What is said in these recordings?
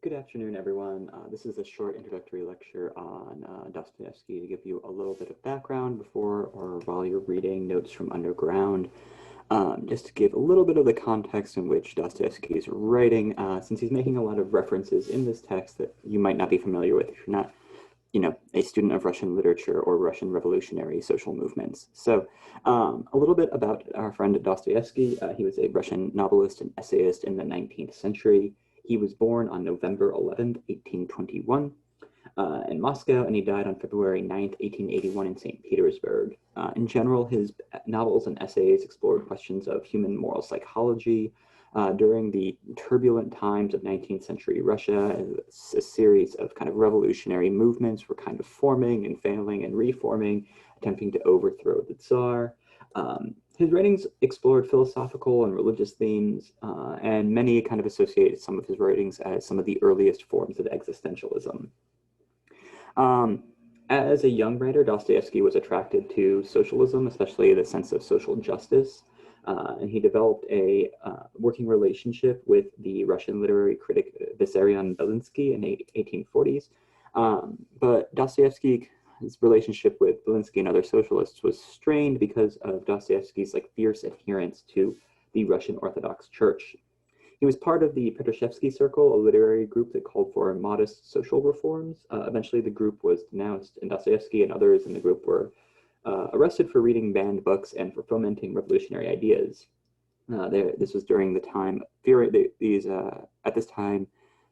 Good afternoon, everyone. This is a short introductory lecture on Dostoevsky to give you a little bit of background before or while you're reading notes from underground, just to give a little bit of the context in which Dostoevsky is writing, since he's making a lot of references in this text that you might not be familiar with if you're not, a student of Russian literature or Russian revolutionary social movements. So a little bit about our friend Dostoevsky. He was a Russian novelist and essayist in the 19th century. He was born on November 11th, 1821 in Moscow, and he died on February 9th, 1881 in St. Petersburg. In general, his novels and essays explored questions of human moral psychology. During the turbulent times of 19th century Russia, a series of kind of revolutionary movements were kind of forming and failing and reforming, attempting to overthrow the Tsar. His writings explored philosophical and religious themes, and many kind of associated some of his writings as some of the earliest forms of existentialism. As a young writer, Dostoevsky was attracted to socialism, especially the sense of social justice, and he developed a working relationship with the Russian literary critic Vissarion Belinsky in the 1840s. But Dostoevsky, his relationship with Belinsky and other socialists was strained because of Dostoevsky's fierce adherence to the Russian Orthodox Church. He was part of the Petrashevsky Circle, a literary group that called for modest social reforms. Eventually, the group was denounced, and Dostoevsky and others in the group were arrested for reading banned books and for fomenting revolutionary ideas. This was during the time, at this time,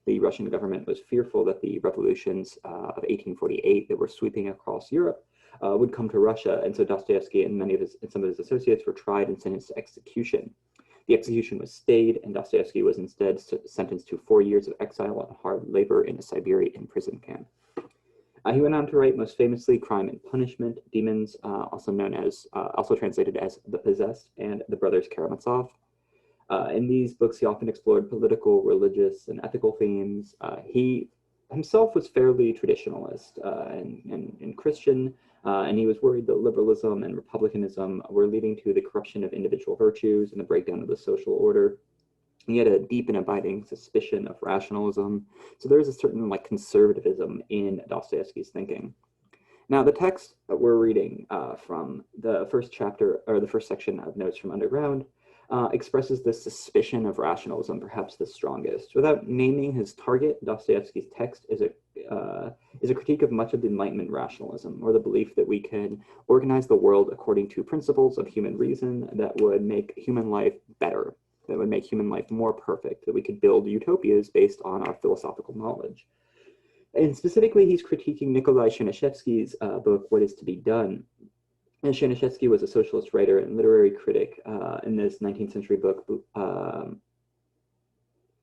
the Russian government was fearful that the revolutions of 1848 that were sweeping across Europe would come to Russia, and so Dostoevsky and some of his associates were tried and sentenced to execution. The execution was stayed, and Dostoevsky was instead sentenced to 4 years of exile and hard labor in a Siberian prison camp. He went on to write most famously Crime and Punishment, Demons, also translated as The Possessed, and The Brothers Karamazov. In these books, he often explored political, religious, and ethical themes. He himself was fairly traditionalist and Christian, and he was worried that liberalism and republicanism were leading to the corruption of individual virtues and the breakdown of the social order. He had a deep and abiding suspicion of rationalism, so there is a certain conservatism in Dostoevsky's thinking. Now, the text that we're reading from the first chapter, or the first section of Notes from Underground, expresses this suspicion of rationalism, perhaps the strongest. Without naming his target, Dostoevsky's text is a critique of much of the Enlightenment rationalism, or the belief that we can organize the world according to principles of human reason that would make human life better, that would make human life more perfect, that we could build utopias based on our philosophical knowledge. And specifically, he's critiquing Nikolai Chernyshevsky's book, What Is to Be Done. And Chernyshevsky was a socialist writer and literary critic in this 19th century book,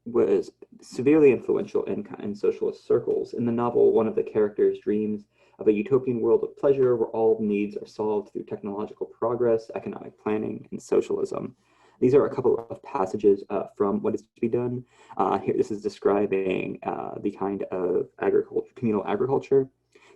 was severely influential in socialist circles. In the novel, one of the characters dreams of a utopian world of pleasure where all needs are solved through technological progress, economic planning, and socialism. These are a couple of passages from What Is to Be Done. Here, this is describing the kind of communal agriculture.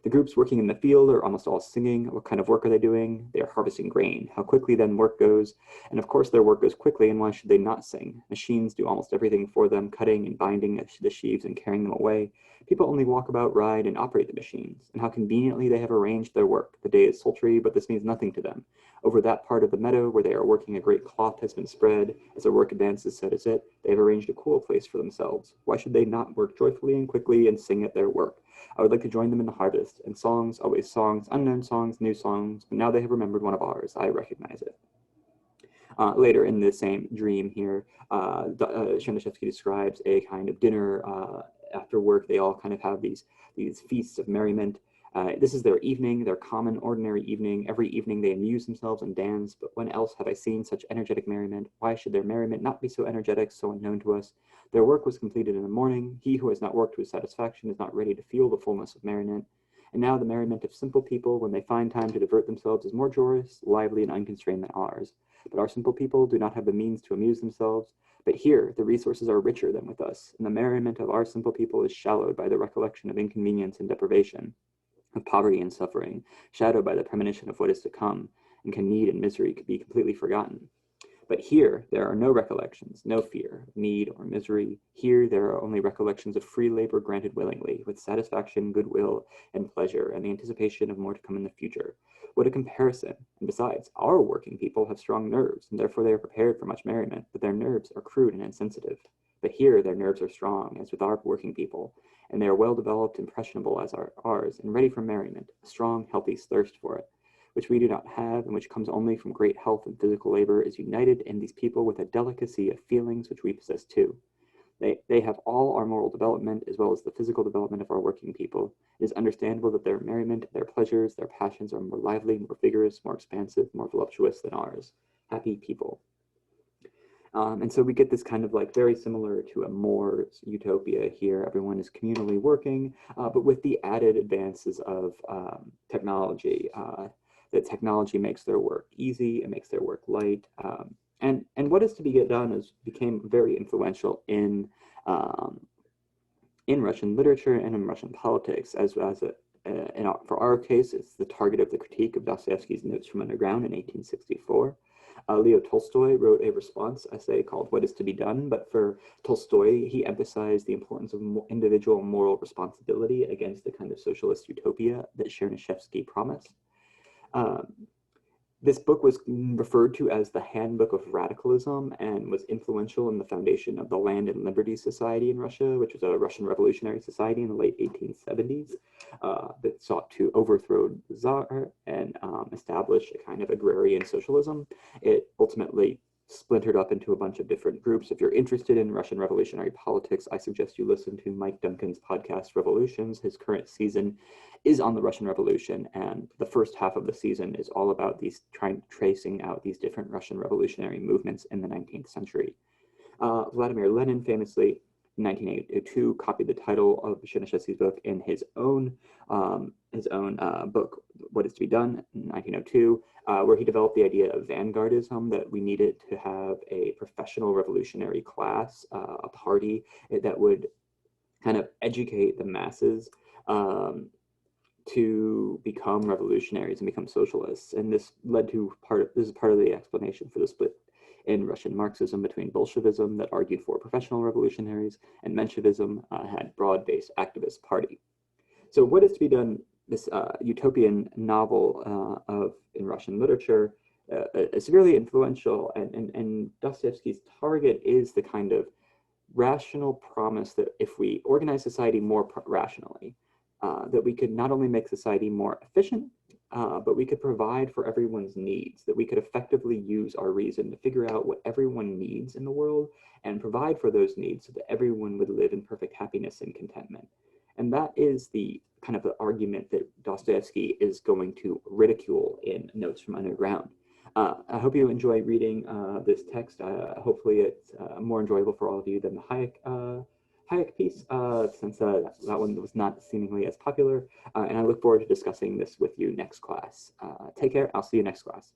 The groups working in the field are almost all singing. What kind of work are they doing? They are harvesting grain. How quickly then work goes. And of course their work goes quickly, and why should they not sing? Machines do almost everything for them, cutting and binding the sheaves and carrying them away. People only walk about, ride, and operate the machines. And how conveniently they have arranged their work. The day is sultry, but this means nothing to them. Over that part of the meadow where they are working, a great cloth has been spread. As their work advances, so does it. They have arranged a cool place for themselves. Why should they not work joyfully and quickly and sing at their work? I would like to join them in the harvest, and songs, always songs, unknown songs, new songs, but now they have remembered one of ours. I recognize it. Later in the same dream here, Chernyshevsky describes a kind of dinner after work. They all kind of have these feasts of merriment. This is their evening, their common, ordinary evening. Every evening they amuse themselves and dance, but when else have I seen such energetic merriment? Why should their merriment not be so energetic, so unknown to us? Their work was completed in the morning. He who has not worked to his satisfaction is not ready to feel the fullness of merriment. And now the merriment of simple people, when they find time to divert themselves, is more joyous, lively, and unconstrained than ours. But our simple people do not have the means to amuse themselves. But here, the resources are richer than with us, and the merriment of our simple people is shallowed by the recollection of inconvenience and deprivation, of poverty and suffering, shadowed by the premonition of what is to come, and can need and misery be completely forgotten. But here, there are no recollections, no fear, need, or misery. Here, there are only recollections of free labor granted willingly, with satisfaction, goodwill, and pleasure, and the anticipation of more to come in the future. What a comparison! And besides, our working people have strong nerves, and therefore they are prepared for much merriment, but their nerves are crude and insensitive. But here, their nerves are strong, as with our working people, and they are well developed, impressionable as ours, and ready for merriment, a strong, healthy thirst for it, which we do not have, and which comes only from great health and physical labor, is united in these people with a delicacy of feelings which we possess too. They have all our moral development as well as the physical development of our working people. It is understandable that their merriment, their pleasures, their passions are more lively, more vigorous, more expansive, more voluptuous than ours. Happy people. And so we get this kind of like very similar to a More's utopia here. Everyone is communally working, but with the added advances of technology. That technology makes their work easy, it makes their work light. And what is to be done became very influential in Russian literature and in Russian politics, for our case, it's the target of the critique of Dostoevsky's Notes from Underground in 1864. Leo Tolstoy wrote a response essay called What is to be Done, but for Tolstoy, he emphasized the importance of individual moral responsibility against the kind of socialist utopia that Chernyshevsky promised. This book was referred to as the Handbook of Radicalism and was influential in the foundation of the Land and Liberty Society in Russia, which was a Russian revolutionary society in the late 1870s that sought to overthrow the Tsar and establish a kind of agrarian socialism. It ultimately splintered up into a bunch of different groups. If you're interested in Russian revolutionary politics, I suggest you listen to Mike Duncan's podcast, Revolutions. His current season is on the Russian Revolution, and the first half of the season is all about tracing out these different Russian revolutionary movements in the 19th century. Vladimir Lenin famously, in 1982, copied the title of Chernyshevsky's book in his own book, What is to be Done, in 1902, where he developed the idea of vanguardism, that we needed to have a professional revolutionary class, a party that would kind of educate the masses to become revolutionaries and become socialists. And this is part of the explanation for the split in Russian Marxism between Bolshevism, that argued for professional revolutionaries, and Menshevism had broad-based activist party. So What is to be Done, this utopian novel in Russian literature, is severely influential, and Dostoevsky's target is the kind of rational promise that if we organize society more rationally, that we could not only make society more efficient, but we could provide for everyone's needs, that we could effectively use our reason to figure out what everyone needs in the world and provide for those needs so that everyone would live in perfect happiness and contentment. And that is the kind of the argument that Dostoevsky is going to ridicule in Notes from Underground. I hope you enjoy reading this text. Hopefully it's more enjoyable for all of you than the Hayek piece, since that one was not seemingly as popular. And I look forward to discussing this with you next class. Take care. I'll see you next class.